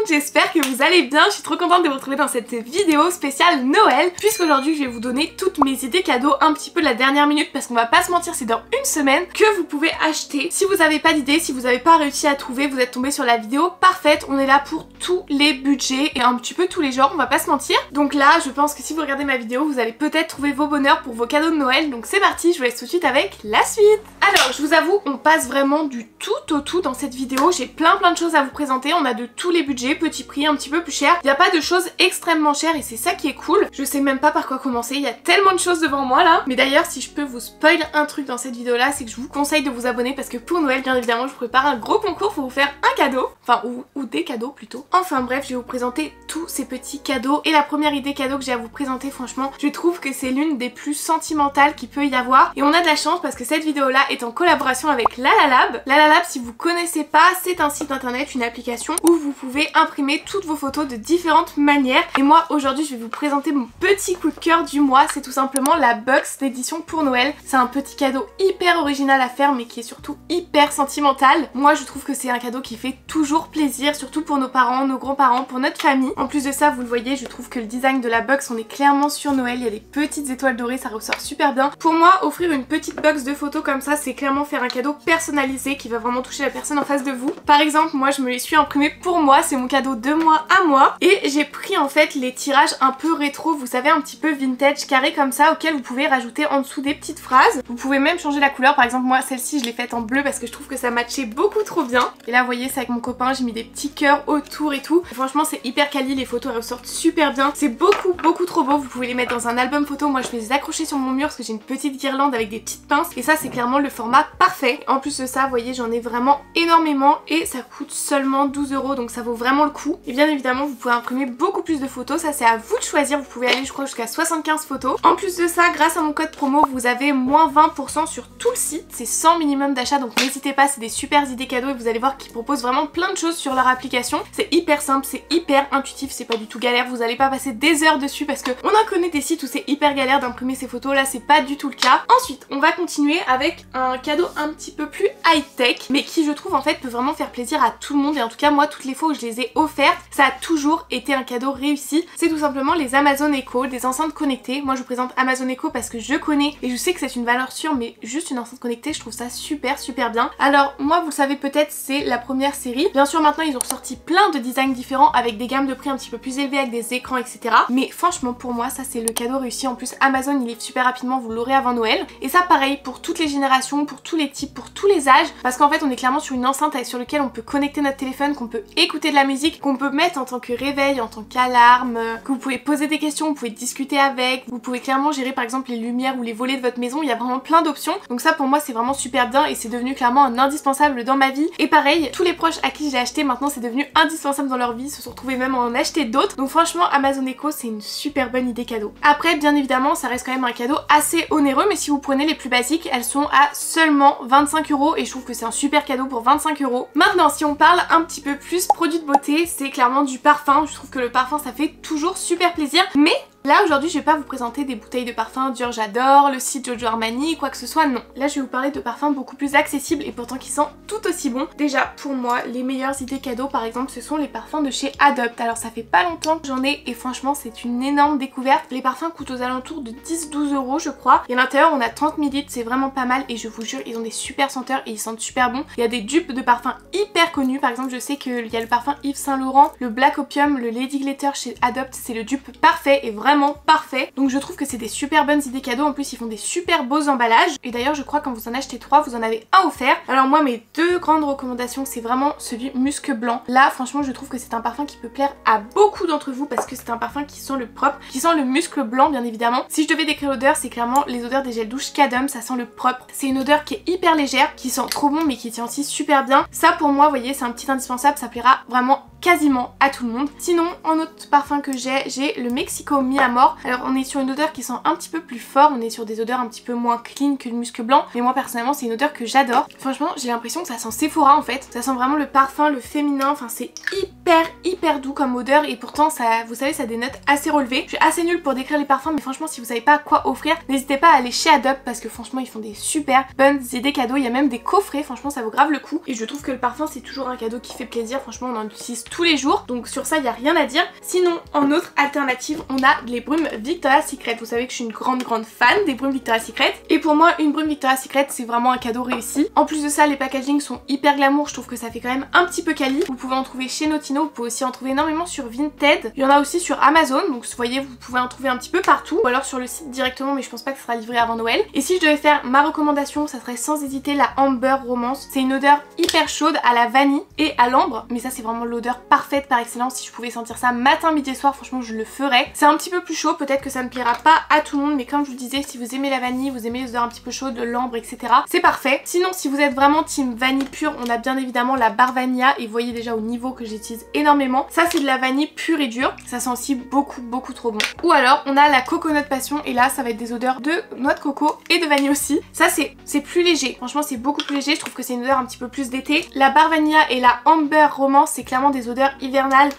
j'espère que vous allez bien. Je suis trop contente de vous retrouver dans cette vidéo spéciale Noël, puisqu'aujourd'hui je vais vous donner toutes mes idées cadeaux un petit peu de la dernière minute, parce qu'on va pas se mentir, c'est dans une semaine que vous pouvez acheter. Si vous n'avez pas d'idée, si vous n'avez pas réussi à trouver, vous êtes tombé sur la vidéo parfaite. On est là pour tous les budgets et un petit peu tous les genres, on va pas se mentir. Donc là, je pense que si vous regardez ma vidéo, vous allez peut-être trouver vos bonheurs pour vos cadeaux de Noël. Donc c'est parti, je vous laisse tout de suite avec la suite. Alors, je vous avoue, on passe vraiment du tout au tout dans cette vidéo. J'ai plein de choses à vous présenter. On a de tous les budgets, petit prix, un petit peu plus cher. Il n'y a pas de choses extrêmement chères et c'est ça qui est cool. Je sais même pas par quoi commencer, il y a tellement de choses devant moi là. Mais d'ailleurs, si je peux vous spoil un truc dans cette vidéo là, c'est que je vous conseille de vous abonner, parce que pour Noël, bien évidemment, je prépare un gros concours pour vous faire un cadeau. Enfin, ou des cadeaux plutôt. Enfin bref, je vais vous présenter tous ces petits cadeaux. Et la première idée cadeau que j'ai à vous présenter, franchement, je trouve que c'est l'une des plus sentimentales qu'il peut y avoir. Et on a de la chance parce que cette vidéo là est en collaboration avec Lalalab. Lalalab, si vous connaissez pas, c'est un site internet, une application où vous pouvez imprimer toutes vos photos de différentes manières. Et moi aujourd'hui je vais vous présenter mon petit coup de cœur du mois. C'est tout simplement la box d'édition pour Noël. C'est un petit cadeau hyper original à faire, mais qui est surtout hyper sentimental. Moi je trouve que c'est un cadeau qui fait toujours plaisir, surtout pour nos parents, nos grands-parents, pour notre famille. En plus de ça, vous le voyez, je trouve que le design de la box, on est clairement sur Noël. Il y a des petites étoiles dorées, ça ressort super bien. Pour moi, offrir une petite box de photos comme ça, c'est clairement faire un cadeau personnalisé qui va vraiment toucher la personne en face de vous. Par exemple, moi je me les suis imprimés pour moi, c'est mon cadeau de moi à moi. Et j'ai pris en fait les tirages un peu rétro, vous savez, un petit peu vintage, carré comme ça, auquel vous pouvez rajouter en dessous des petites phrases. Vous pouvez même changer la couleur, par exemple moi celle-ci je l'ai faite en bleu parce que je trouve que ça matchait beaucoup trop bien. Et là vous voyez, c'est avec mon copain, j'ai mis des petits cœurs autour et tout. Et franchement c'est hyper quali, les photos elles ressortent super bien. C'est beaucoup trop beau, vous pouvez les mettre dans un album photo. Moi je vais les accrocher sur mon mur parce que j'ai une petite guirlande avec des petites pinces. Et ça c'est clairement le format parfait. En plus de ça, vous voyez, j'en ai vraiment énormément et ça coûte seulement 12 €, donc ça vaut vraiment le coup. Et bien évidemment vous pouvez imprimer beaucoup plus de photos, ça c'est à vous de choisir. Vous pouvez aller je crois jusqu'à 75 photos. En plus de ça, grâce à mon code promo, vous avez moins 20% sur tout le site. C'est 100 minimum d'achat, donc n'hésitez pas, c'est des super idées cadeaux et vous allez voir qu'ils proposent vraiment plein de choses sur leur application. C'est hyper simple, c'est hyper intuitif, c'est pas du tout galère, vous allez pas passer des heures dessus parce que on en connaît des sites où c'est hyper galère d'imprimer ces photos, là c'est pas du tout le cas. Ensuite, on va continuer avec un cadeau un petit peu plus high-tech, mais qui je trouve en fait peut vraiment faire plaisir à tout le monde. Et en tout cas moi, toutes les fois où je les ai offertes, ça a toujours été un cadeau réussi. C'est tout simplement les Amazon Echo, des enceintes connectées. Moi je vous présente Amazon Echo parce que je connais et je sais que c'est une valeur sûre, mais juste une enceinte connectée, je trouve ça super bien. Alors moi, vous le savez peut-être, c'est la première série. Bien sûr maintenant ils ont sorti plein de designs différents avec des gammes de prix un petit peu plus élevées, avec des écrans etc. Mais franchement pour moi ça c'est le cadeau réussi. En plus Amazon il livre super rapidement, vous l'aurez avant Noël. Et ça pareil pour toutes les générations, pour tous les types, pour tous les âges, parce qu'en fait on est clairement sur une enceinte sur laquelle on peut connecter notre téléphone, qu'on peut écouter de la musique, qu'on peut mettre en tant que réveil, en tant qu'alarme, que vous pouvez poser des questions, vous pouvez discuter avec, vous pouvez clairement gérer par exemple les lumières ou les volets de votre maison. Il y a vraiment plein d'options, donc ça pour moi c'est vraiment super bien et c'est devenu clairement un indispensable dans ma vie. Et pareil, tous les proches à qui j'ai acheté maintenant c'est devenu indispensable dans leur vie, se sont retrouvés même à en acheter d'autres. Donc franchement Amazon Echo c'est une super bonne idée cadeau. Après bien évidemment ça reste quand même un cadeau assez onéreux, mais si vous prenez les plus basiques elles sont à seulement 25 € et je trouve que c'est un super cadeau pour 25 €. Maintenant si on parle un petit peu plus produit de beauté, c'est clairement du parfum. Je trouve que le parfum ça fait toujours super plaisir, mais là aujourd'hui je vais pas vous présenter des bouteilles de parfum Dior j'adore, le site Giorgio Armani, quoi que ce soit, non. Là je vais vous parler de parfums beaucoup plus accessibles et pourtant qui sentent tout aussi bon. Déjà pour moi les meilleures idées cadeaux par exemple ce sont les parfums de chez Adopt. Alors ça fait pas longtemps que j'en ai et franchement c'est une énorme découverte. Les parfums coûtent aux alentours de 10-12 € je crois. Et à l'intérieur on a 30 ml, c'est vraiment pas mal et je vous jure ils ont des super senteurs et ils sentent super bon. Il y a des dupes de parfums hyper connus, par exemple je sais qu'il y a le parfum Yves Saint Laurent, le Black Opium, le Lady Glitter chez Adopt, c'est le dupe parfait et vraiment parfait. Donc je trouve que c'est des super bonnes idées cadeaux. En plus ils font des super beaux emballages et d'ailleurs je crois quand vous en achetez 3 vous en avez un offert. Alors moi mes deux grandes recommandations c'est vraiment celui musc blanc. Là franchement je trouve que c'est un parfum qui peut plaire à beaucoup d'entre vous parce que c'est un parfum qui sent le propre, qui sent le muscle blanc bien évidemment. Si je devais décrire l'odeur c'est clairement les odeurs des gels douche Cadum, ça sent le propre. C'est une odeur qui est hyper légère, qui sent trop bon mais qui tient aussi super bien. Ça pour moi vous voyez c'est un petit indispensable, ça plaira vraiment quasiment à tout le monde. Sinon en autre parfum que j'ai le Mexico Mi Amor. Alors on est sur une odeur qui sent un petit peu plus fort, on est sur des odeurs un petit peu moins clean que le musc blanc, mais moi personnellement c'est une odeur que j'adore. Franchement j'ai l'impression que ça sent Sephora en fait, ça sent vraiment le parfum, le féminin, enfin c'est hyper doux comme odeur et pourtant ça, vous savez, ça a des notes assez relevées. Je suis assez nulle pour décrire les parfums mais franchement si vous savez pas quoi offrir, n'hésitez pas à aller chez Adopt parce que franchement ils font des super bonnes idées cadeaux, il y a même des coffrets, franchement ça vaut grave le coup et je trouve que le parfum c'est toujours un cadeau qui fait plaisir, franchement on en utilise tous les jours, donc sur ça il n'y a rien à dire. Sinon en autre alternative on a les brumes Victoria's Secret. Vous savez que je suis une grande fan des brumes Victoria's Secret et pour moi une brume Victoria's Secret c'est vraiment un cadeau réussi. En plus de ça les packaging sont hyper glamour, je trouve que ça fait quand même un petit peu quali. Vous pouvez en trouver chez Notino, vous pouvez aussi en trouver énormément sur Vinted, il y en a aussi sur Amazon, donc vous voyez vous pouvez en trouver un petit peu partout ou alors sur le site directement, mais je pense pas que ça sera livré avant Noël. Et si je devais faire ma recommandation, ça serait sans hésiter la Amber Romance. C'est une odeur hyper chaude à la vanille et à l'ambre, mais ça c'est vraiment l'odeur parfaite par excellence. Si je pouvais sentir ça matin, midi et soir, franchement je le ferais. C'est un petit peu plus chaud, peut-être que ça ne plaira pas à tout le monde, mais comme je vous disais, si vous aimez la vanille, vous aimez les odeurs un petit peu chaudes, l'ambre, etc., c'est parfait. Sinon si vous êtes vraiment team vanille pure, on a bien évidemment la Bar Vanilla, et vous voyez déjà au niveau que j'utilise énormément. Ça c'est de la vanille pure et dure, ça sent aussi beaucoup trop bon. Ou alors on a la Coconut Passion, et là ça va être des odeurs de noix de coco et de vanille aussi. Ça c'est plus léger, franchement c'est beaucoup plus léger, je trouve que c'est une odeur un petit peu plus d'été. La Bar Vanilla et la Amber Romance c'est clairement des odeurs hivernales.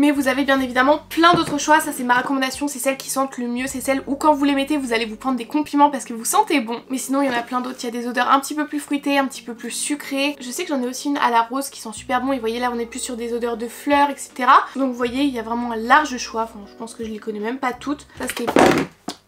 Mais vous avez bien évidemment plein d'autres choix, ça c'est ma recommandation, c'est celles qui sentent le mieux, c'est celles où quand vous les mettez vous allez vous prendre des compliments parce que vous sentez bon. Mais sinon il y en a plein d'autres, il y a des odeurs un petit peu plus fruitées, un petit peu plus sucrées. Je sais que j'en ai aussi une à la rose qui sent super bon et vous voyez là on est plus sur des odeurs de fleurs, etc. Donc vous voyez il y a vraiment un large choix, enfin je pense que je les connais même pas toutes. Ça c'était...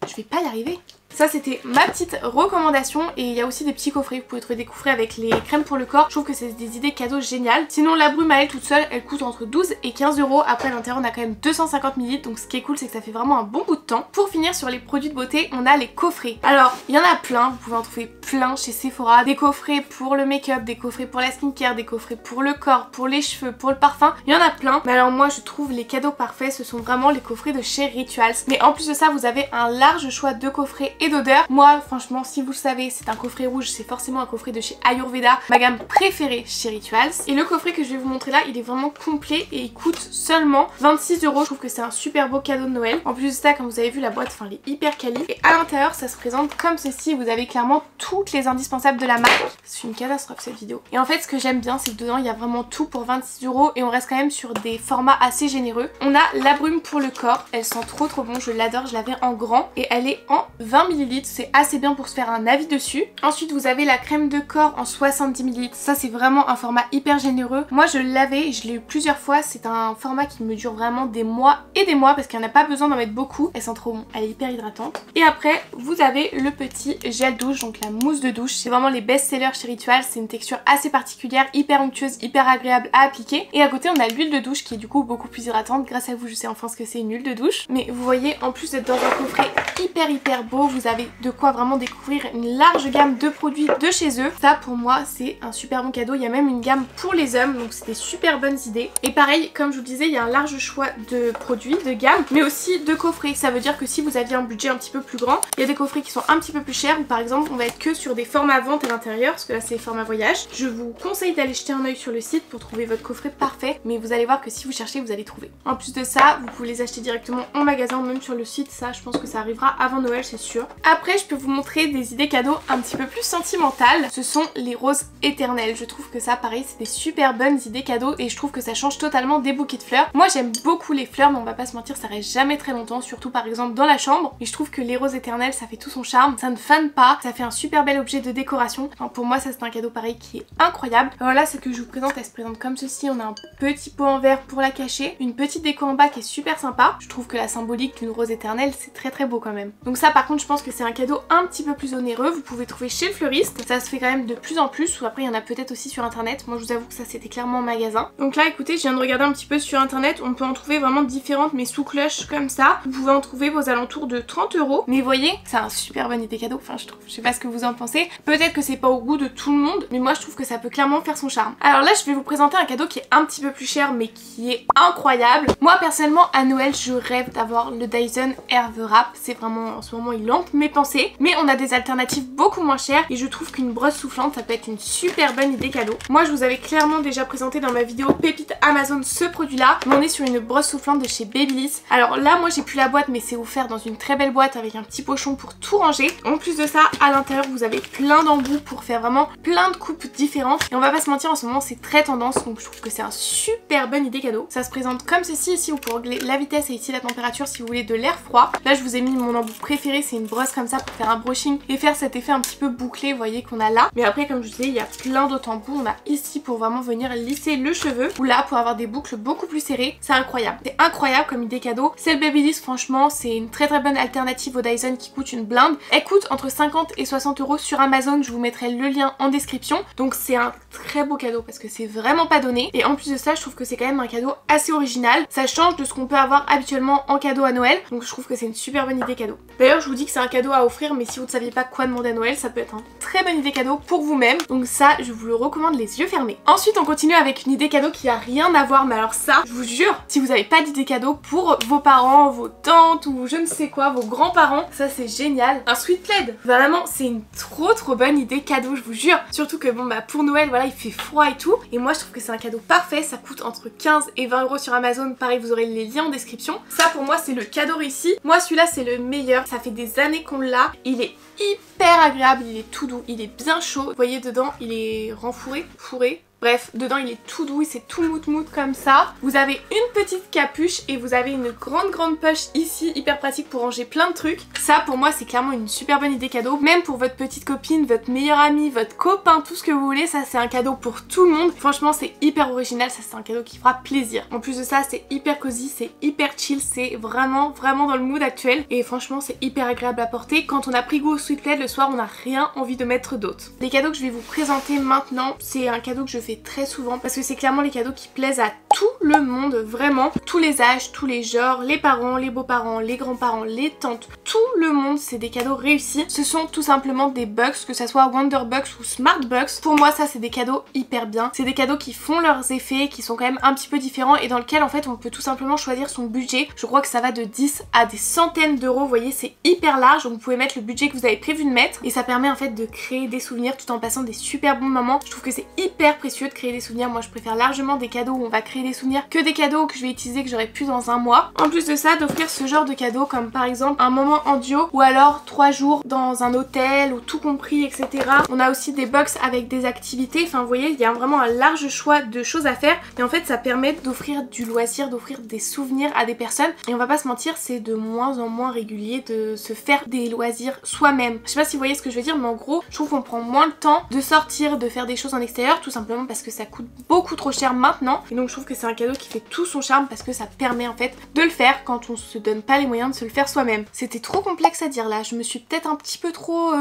Je vais pas y arriver. Ça c'était ma petite recommandation et il y a aussi des petits coffrets, vous pouvez trouver des coffrets avec les crèmes pour le corps, je trouve que c'est des idées cadeaux géniales. Sinon la brume à elle toute seule elle coûte entre 12 et 15 €, après à l'intérieur on a quand même 250 ml, donc ce qui est cool c'est que ça fait vraiment un bon bout de temps. Pour finir sur les produits de beauté on a les coffrets. Alors il y en a plein, vous pouvez en trouver plein chez Sephora, des coffrets pour le make-up, des coffrets pour la skincare, des coffrets pour le corps, pour les cheveux, pour le parfum, il y en a plein. Mais alors moi je trouve les cadeaux parfaits ce sont vraiment les coffrets de chez Rituals. Mais en plus de ça vous avez un large choix de coffrets et d'odeurs. Moi franchement si vous le savez c'est un coffret rouge, c'est forcément un coffret de chez Ayurveda, ma gamme préférée chez Rituals. Et le coffret que je vais vous montrer là il est vraiment complet et il coûte seulement 26 €. Je trouve que c'est un super beau cadeau de Noël. En plus de ça comme vous avez vu la boîte elle est hyper quali et à l'intérieur ça se présente comme ceci. Vous avez clairement toutes les indispensables de la marque. C'est une catastrophe cette vidéo. Et en fait ce que j'aime bien c'est que dedans il y a vraiment tout pour 26 € et on reste quand même sur des formats assez généreux. On a la brume pour le corps, elle sent trop bon, je l'adore, je l'avais en grand et elle est en 20 ml, c'est assez bien pour se faire un avis dessus. Ensuite vous avez la crème de corps en 70 ml, ça c'est vraiment un format hyper généreux. Moi je l'avais, je l'ai eu plusieurs fois, c'est un format qui me dure vraiment des mois et des mois parce qu'il n'y en a pas besoin d'en mettre beaucoup, elle sent trop bon, elle est hyper hydratante. Et après vous avez le petit gel douche, donc la mousse de douche, c'est vraiment les best-sellers chez Rituals, c'est une texture assez particulière, hyper onctueuse, hyper agréable à appliquer. Et à côté on a l'huile de douche qui est du coup beaucoup plus hydratante, grâce à vous je sais enfin ce que c'est une huile de douche. Mais vous voyez en plus d'être dans un coffret hyper beau, vous avez de quoi vraiment découvrir une large gamme de produits de chez eux. Ça pour moi c'est un super bon cadeau, il y a même une gamme pour les hommes donc c'est des super bonnes idées. Et pareil comme je vous disais il y a un large choix de produits, de gamme, mais aussi de coffrets. Ça veut dire que si vous aviez un budget un petit peu plus grand, il y a des coffrets qui sont un petit peu plus chers ou par exemple on va être que sur des formats vente à l'intérieur parce que là c'est format voyage. Je vous conseille d'aller jeter un oeil sur le site pour trouver votre coffret parfait, mais vous allez voir que si vous cherchez vous allez trouver. En plus de ça vous pouvez les acheter directement en magasin ou même sur le site, ça je pense que ça arrivera avant Noël c'est sûr. Après je peux vous montrer des idées cadeaux un petit peu plus sentimentales, ce sont les roses éternelles. Je trouve que ça pareil c'est des super bonnes idées cadeaux et je trouve que ça change totalement des bouquets de fleurs. Moi j'aime beaucoup les fleurs mais on va pas se mentir ça reste jamais très longtemps, surtout par exemple dans la chambre, et je trouve que les roses éternelles ça fait tout son charme, ça ne fane pas, ça fait un super bel objet de décoration. Enfin, pour moi ça c'est un cadeau pareil qui est incroyable. Alors là celle que je vous présente elle se présente comme ceci, on a un petit pot en verre pour la cacher, une petite déco en bas qui est super sympa. Je trouve que la symbolique d'une rose éternelle c'est très beau quand même. Donc ça par contre je pense que c'est un cadeau un petit peu plus onéreux, vous pouvez trouver chez le fleuriste, ça se fait quand même de plus en plus, ou après il y en a peut-être aussi sur internet. Moi je vous avoue que ça c'était clairement en magasin. Donc là écoutez je viens de regarder un petit peu sur internet, on peut en trouver vraiment différentes mais sous cloche comme ça. Vous pouvez en trouver aux alentours de 30 €. Mais vous voyez c'est un super bonne idée cadeau, enfin je trouve, je sais pas ce que vous en pensez, peut-être que c'est pas au goût de tout le monde mais moi je trouve que ça peut clairement faire son charme. Alors là je vais vous présenter un cadeau qui est un petit peu plus cher mais qui est incroyable. Moi personnellement à Noël je rêve d'avoir le Dyson Airwrap, c'est vraiment en ce moment il hante mes pensées, mais on a des alternatives beaucoup moins chères et je trouve qu'une brosse soufflante ça peut être une super bonne idée cadeau. Moi je vous avais clairement déjà présenté dans ma vidéo pépite Amazon ce produit là, mais on est sur une brosse soufflante de chez Babyliss. Alors là moi j'ai plus la boîte mais c'est offert dans une très belle boîte avec un petit pochon pour tout ranger. En plus de ça à l'intérieur vous avez plein d'embouts pour faire vraiment plein de coupes différentes et on va pas se mentir en ce moment c'est très tendance donc je trouve que c'est un super bonne idée cadeau. Ça se présente comme ceci, ici vous pouvez régler la vitesse et ici la température si vous voulez de l'air froid. Là je vous ai mis mon embout préféré, c'est une brosse comme ça pour faire un brushing et faire cet effet un petit peu bouclé, vous voyez qu'on a là. Mais après comme je vous disais, il y a plein d'autres embouts. On a ici pour vraiment venir lisser le cheveu ou là pour avoir des boucles beaucoup plus serrées. C'est incroyable. C'est incroyable comme idée cadeau. Celle Babyliss, franchement, c'est une très bonne alternative au Dyson qui coûte une blinde. Elle coûte entre 50 et 60 € sur Amazon. Je vous mettrai le lien en description. Donc c'est un très beau cadeau parce que c'est vraiment pas donné. Et en plus de ça, je trouve que c'est quand même un cadeau assez original. Ça change de ce qu'on peut avoir habituellement en cadeau à Noël. Donc je trouve que c'est une super bonne idée cadeau. D'ailleurs, je vous dis que c'est un cadeau à offrir, mais si vous ne saviez pas quoi demander à Noël, ça peut être une très bonne idée cadeau pour vous-même. Donc ça, je vous le recommande les yeux fermés. Ensuite, on continue avec une idée cadeau qui a rien à voir. Mais alors ça, je vous jure, si vous n'avez pas d'idée cadeau pour vos parents, vos tantes ou je ne sais quoi, vos grands-parents, ça c'est génial. Un sweat plaid, vraiment c'est une trop bonne idée cadeau, je vous jure. Surtout que bon bah pour Noël, voilà, il fait froid et tout. Et moi je trouve que c'est un cadeau parfait. Ça coûte entre 15 et 20 € sur Amazon. Pareil, vous aurez les liens en description. Ça pour moi c'est le cadeau réussi. Moi celui-là c'est le meilleur. Ça fait des années qu'on l'a. Il est hyper agréable, il est tout doux, il est bien chaud. Vous voyez dedans, il est renfouré, fourré. Bref, dedans il est tout doux, c'est tout mout comme ça. Vous avez une petite capuche et vous avez une grande poche ici, hyper pratique pour ranger plein de trucs. Ça pour moi c'est clairement une super bonne idée cadeau. Même pour votre petite copine, votre meilleure amie, votre copain, tout ce que vous voulez. Ça c'est un cadeau pour tout le monde. Franchement c'est hyper original, ça c'est un cadeau qui fera plaisir. En plus de ça c'est hyper cosy, c'est hyper chill, c'est vraiment dans le mood actuel. Et franchement c'est hyper agréable à porter. Quand on a pris goût au sweat plaid le soir, on n'a rien envie de mettre d'autre. Les cadeaux que je vais vous présenter maintenant, c'est un cadeau que je fais très souvent parce que c'est clairement les cadeaux qui plaisent à tout le monde, vraiment, tous les âges, tous les genres, les parents, les beaux-parents, les grands-parents, les tantes, tout le monde, c'est des cadeaux réussis. Ce sont tout simplement des bucks, que ça soit Wonderbucks ou Smartbucks. Pour moi ça c'est des cadeaux hyper bien, c'est des cadeaux qui font leurs effets, qui sont quand même un petit peu différents et dans lequel en fait on peut tout simplement choisir son budget. Je crois que ça va de 10 à des centaines d'euros, vous voyez c'est hyper large, donc vous pouvez mettre le budget que vous avez prévu de mettre et ça permet en fait de créer des souvenirs tout en passant des super bons moments. Je trouve que c'est hyper précieux de créer des souvenirs. Moi je préfère largement des cadeaux où on va créer des souvenirs que des cadeaux que je vais utiliser, que j'aurai plus dans un mois. En plus de ça, d'offrir ce genre de cadeaux comme par exemple un moment en duo ou alors 3 jours dans un hôtel ou tout compris, etc. On a aussi des box avec des activités, enfin vous voyez il y a vraiment un large choix de choses à faire et en fait ça permet d'offrir du loisir, d'offrir des souvenirs à des personnes et on va pas se mentir, c'est de moins en moins régulier de se faire des loisirs soi-même. Je sais pas si vous voyez ce que je veux dire, mais en gros je trouve qu'on prend moins le temps de sortir, de faire des choses en extérieur, tout simplement parce que ça coûte beaucoup trop cher maintenant et donc je trouve que c'est un cadeau qui fait tout son charme parce que ça permet en fait de le faire quand on se donne pas les moyens de se le faire soi-même. C'était trop complexe à dire là, je me suis peut-être un petit peu trop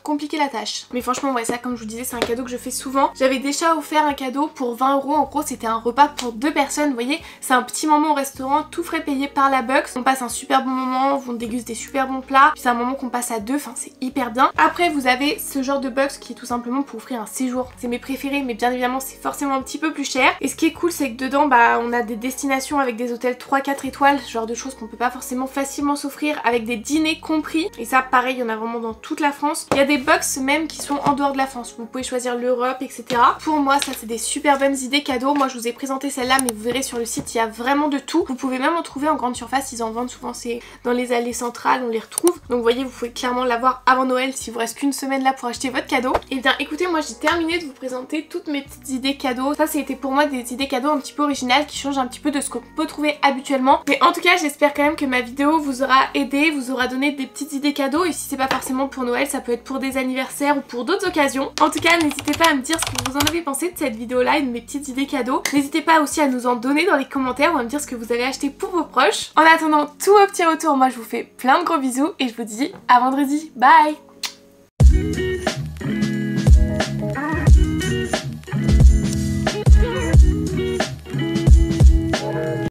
compliqué la tâche. Mais franchement ouais, ça comme je vous disais c'est un cadeau que je fais souvent. J'avais déjà offert un cadeau pour 20 €, en gros c'était un repas pour 2 personnes, vous voyez, c'est un petit moment au restaurant, tout frais payé par la box. On passe un super bon moment, on déguste des super bons plats, puis c'est un moment qu'on passe à deux, enfin c'est hyper bien. Après vous avez ce genre de box qui est tout simplement pour offrir un séjour, c'est mes préférés mais bien évidemment c'est forcément un petit peu plus cher. Et ce qui est cool c'est que dedans bah on a des destinations avec des hôtels 3-4 étoiles, ce genre de choses qu'on peut pas forcément facilement s'offrir, avec des dîners compris et ça pareil il y en a vraiment dans toute la France. Il y a des box même qui sont en dehors de la France, vous pouvez choisir l'Europe etc. Pour moi ça c'est des super bonnes idées cadeaux. Moi je vous ai présenté celle-là mais vous verrez sur le site il y a vraiment de tout. Vous pouvez même en trouver en grande surface, ils en vendent souvent, c'est dans les allées centrales on les retrouve. Donc vous voyez vous pouvez clairement l'avoir avant Noël si vous reste qu'une semaine là pour acheter votre cadeau. Et bien écoutez, moi j'ai terminé de vous présenter toutes mes petites idées cadeaux. Ça c'était pour moi des idées cadeaux un petit peu originales qui changent un petit peu de ce qu'on peut trouver habituellement. Mais en tout cas j'espère quand même que ma vidéo vous aura aidé, vous aura donné des petites idées cadeaux et si c'est pas forcément pour Noël ça peut être pour des anniversaires ou pour d'autres occasions. En tout cas n'hésitez pas à me dire ce que vous en avez pensé de cette vidéo là et de mes petites idées cadeaux. N'hésitez pas aussi à nous en donner dans les commentaires ou à me dire ce que vous avez acheté pour vos proches. En attendant tous vos petits retours, moi je vous fais plein de gros bisous et je vous dis à vendredi. Bye!